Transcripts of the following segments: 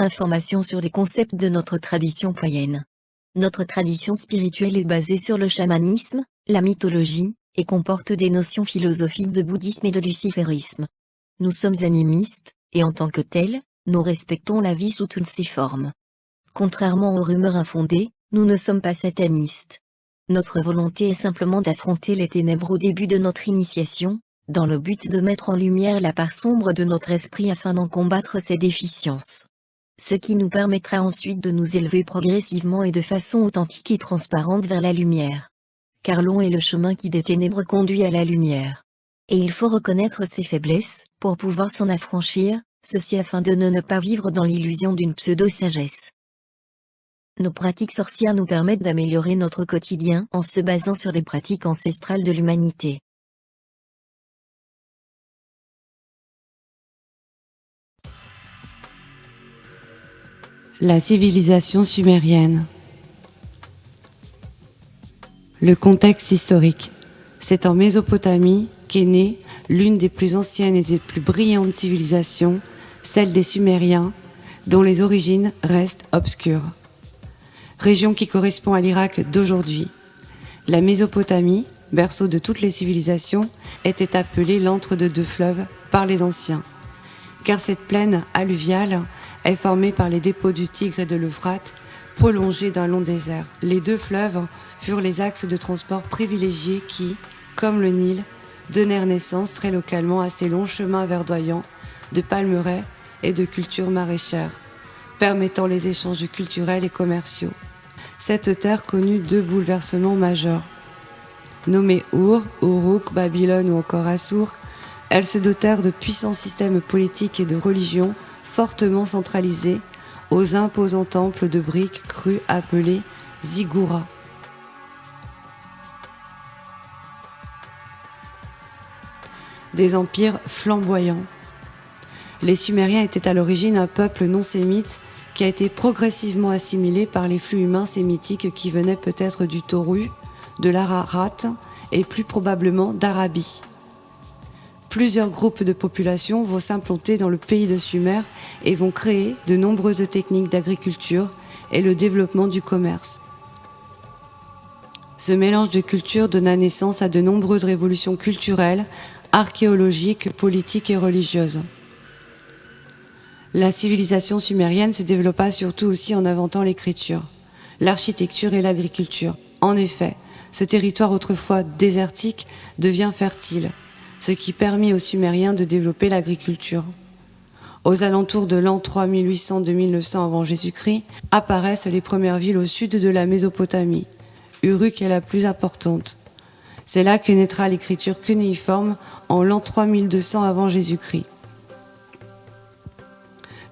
Informations sur les concepts de notre tradition païenne. Notre tradition spirituelle est basée sur le chamanisme, la mythologie, et comporte des notions philosophiques de bouddhisme et de luciférisme. Nous sommes animistes, et en tant que tels, nous respectons la vie sous toutes ses formes. Contrairement aux rumeurs infondées, nous ne sommes pas satanistes. Notre volonté est simplement d'affronter les ténèbres au début de notre initiation, dans le but de mettre en lumière la part sombre de notre esprit afin d'en combattre ses déficiences. Ce qui nous permettra ensuite de nous élever progressivement et de façon authentique et transparente vers la lumière. Car long est le chemin qui des ténèbres conduit à la lumière. Et il faut reconnaître ses faiblesses, pour pouvoir s'en affranchir, ceci afin de ne pas vivre dans l'illusion d'une pseudo-sagesse. Nos pratiques sorcières nous permettent d'améliorer notre quotidien en se basant sur les pratiques ancestrales de l'humanité. La civilisation sumérienne. Le contexte historique. C'est en Mésopotamie qu'est née l'une des plus anciennes et des plus brillantes civilisations, celle des Sumériens, dont les origines restent obscures. Région qui correspond à l'Irak d'aujourd'hui. La Mésopotamie, berceau de toutes les civilisations, était appelée l'antre de deux fleuves par les anciens, car cette plaine alluviale est formée par les dépôts du Tigre et de l'Euphrate, prolongés d'un long désert. Les deux fleuves furent les axes de transport privilégiés qui, comme le Nil, donnèrent naissance très localement à ces longs chemins verdoyants de palmeraies et de cultures maraîchères, permettant les échanges culturels et commerciaux. Cette terre connut deux bouleversements majeurs. Nommées Ur, Uruk, Babylone ou encore Assur, elles se dotèrent de puissants systèmes politiques et de religion fortement centralisés aux imposants temples de briques crues appelés ziggourats. Des empires flamboyants. Les Sumériens étaient à l'origine un peuple non sémite qui a été progressivement assimilé par les flux humains sémitiques qui venaient peut-être du Tauru, de l'Ararat et plus probablement d'Arabie. Plusieurs groupes de population vont s'implanter dans le pays de Sumer et vont créer de nombreuses techniques d'agriculture et le développement du commerce. Ce mélange de cultures donna naissance à de nombreuses révolutions culturelles, archéologiques, politiques et religieuses. La civilisation sumérienne se développa surtout aussi en inventant l'écriture, l'architecture et l'agriculture. En effet, ce territoire autrefois désertique devient fertile, ce qui permit aux Sumériens de développer l'agriculture. Aux alentours de l'an 3800-2900 avant Jésus-Christ, apparaissent les premières villes au sud de la Mésopotamie. Uruk est la plus importante. C'est là que naîtra l'écriture cunéiforme en l'an 3200 avant Jésus-Christ.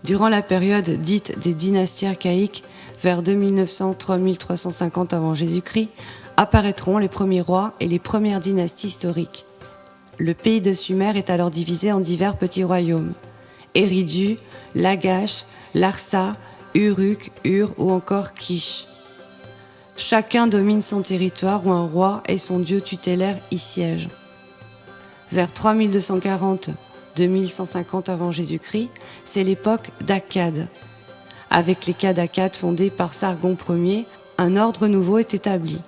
Durant la période dite des dynasties archaïques, vers 2900-3350 avant Jésus-Christ, apparaîtront les premiers rois et les premières dynasties historiques. Le pays de Sumer est alors divisé en divers petits royaumes. Eridu, Lagash, Larsa, Uruk, Ur ou encore Kish. Chacun domine son territoire où un roi et son dieu tutélaire y siègent. Vers 3240-2150 avant Jésus-Christ, c'est l'époque d'Akkad. Avec les Akkad fondés par Sargon Ier, un ordre nouveau est établi.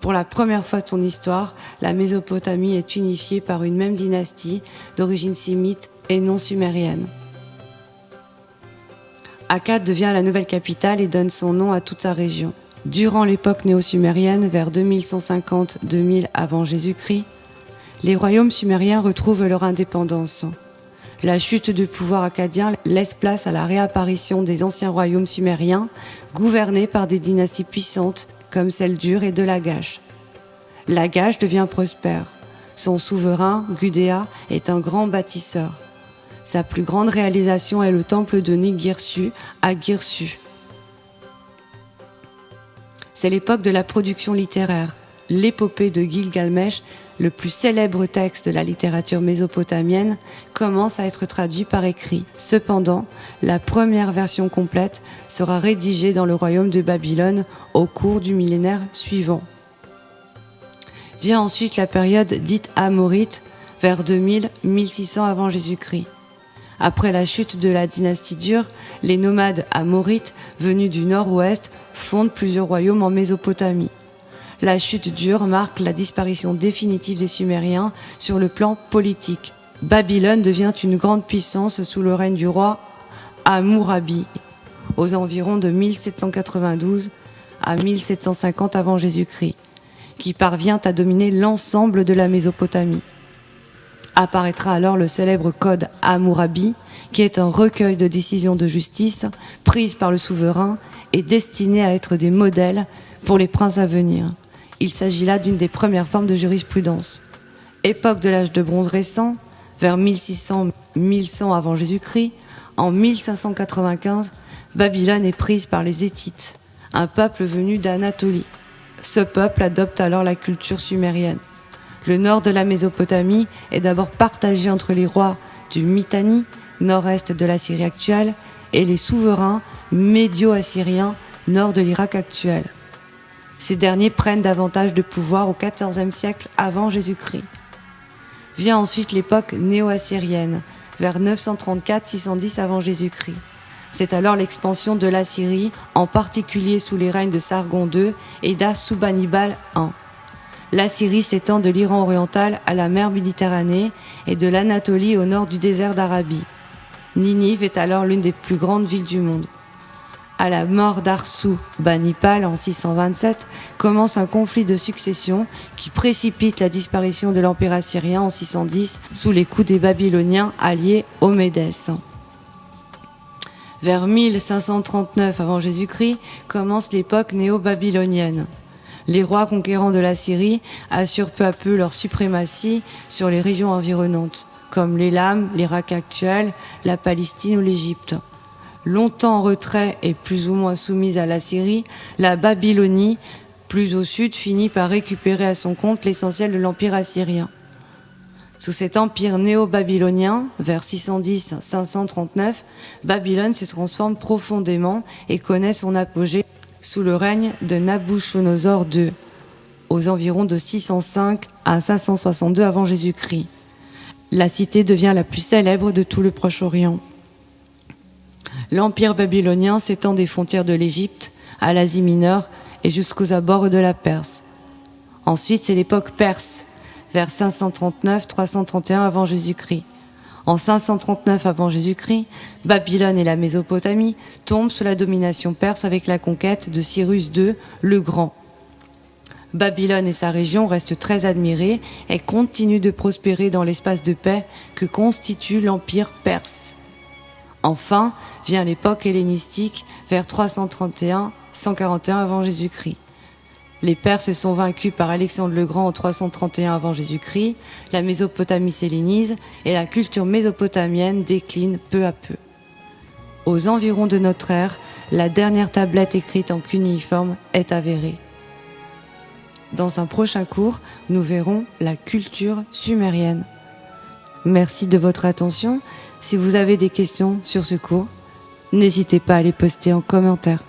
Pour la première fois de son histoire, la Mésopotamie est unifiée par une même dynastie d'origine sémite et non sumérienne. Akkad devient la nouvelle capitale et donne son nom à toute sa région. Durant l'époque néo-sumérienne, vers 2150-2000 avant Jésus-Christ, les royaumes sumériens retrouvent leur indépendance. La chute du pouvoir akkadien laisse place à la réapparition des anciens royaumes sumériens, gouvernés par des dynasties puissantes comme celle d'Ur et de Lagash. Lagash devient prospère. Son souverain, Gudea, est un grand bâtisseur. Sa plus grande réalisation est le temple de Ningirsu à Girsu. C'est l'époque de la production littéraire. L'épopée de Gilgamesh, le plus célèbre texte de la littérature mésopotamienne, commence à être traduit par écrit. Cependant, la première version complète sera rédigée dans le royaume de Babylone au cours du millénaire suivant. Vient ensuite la période dite amorite, vers 2000-1600 avant Jésus-Christ. Après la chute de la dynastie d'Ur, les nomades amorites venus du nord-ouest fondent plusieurs royaumes en Mésopotamie. La chute d'Ur marque la disparition définitive des Sumériens sur le plan politique. Babylone devient une grande puissance sous le règne du roi Hammurabi, aux environs de 1792 à 1750 avant Jésus-Christ, qui parvient à dominer l'ensemble de la Mésopotamie. Apparaîtra alors le célèbre Code Hammurabi, qui est un recueil de décisions de justice prises par le souverain et destinées à être des modèles pour les princes à venir. Il s'agit là d'une des premières formes de jurisprudence. Époque de l'âge de bronze récent, vers 1600-1100 avant Jésus-Christ, en 1595, Babylone est prise par les Héthites, un peuple venu d'Anatolie. Ce peuple adopte alors la culture sumérienne. Le nord de la Mésopotamie est d'abord partagé entre les rois du Mitanni, nord-est de la Syrie actuelle, et les souverains médio-assyriens, nord de l'Irak actuel. Ces derniers prennent davantage de pouvoir au XIVe siècle avant Jésus-Christ. Vient ensuite l'époque néo-assyrienne, vers 934-610 avant Jésus-Christ. C'est alors l'expansion de l'Assyrie, en particulier sous les règnes de Sargon II et d'Assurbanipal I. L'Assyrie s'étend de l'Iran oriental à la mer Méditerranée et de l'Anatolie au nord du désert d'Arabie. Ninive est alors l'une des plus grandes villes du monde. À la mort d'Assurbanipal en 627, commence un conflit de succession qui précipite la disparition de l'Empire assyrien en 610 sous les coups des Babyloniens alliés aux Médès. Vers 1539 avant Jésus-Christ commence l'époque néo-babylonienne. Les rois conquérants de la Syrie assurent peu à peu leur suprématie sur les régions environnantes, comme l'Élam, l'Irak actuel, la Palestine ou l'Égypte. Longtemps en retrait et plus ou moins soumise à la Syrie, la Babylonie, plus au sud, finit par récupérer à son compte l'essentiel de l'empire assyrien. Sous cet empire néo-babylonien, vers 610-539, Babylone se transforme profondément et connaît son apogée sous le règne de Nabuchodonosor II, aux environs de 605 à 562 avant Jésus-Christ. La cité devient la plus célèbre de tout le Proche-Orient. L'empire babylonien s'étend des frontières de l'Égypte à l'Asie mineure et jusqu'aux abords de la Perse. Ensuite, c'est l'époque perse, vers 539-331 avant Jésus-Christ. En 539 avant Jésus-Christ, Babylone et la Mésopotamie tombent sous la domination perse avec la conquête de Cyrus II le Grand. Babylone et sa région restent très admirées et continuent de prospérer dans l'espace de paix que constitue l'empire perse. Enfin, vient l'époque hellénistique vers 331-141 avant Jésus-Christ. Les Perses sont vaincus par Alexandre le Grand en 331 avant Jésus-Christ, la Mésopotamie s'hellénise et la culture mésopotamienne décline peu à peu. Aux environs de notre ère, la dernière tablette écrite en cunéiforme est avérée. Dans un prochain cours, nous verrons la culture sumérienne. Merci de votre attention. Si vous avez des questions sur ce cours, n'hésitez pas à les poster en commentaire.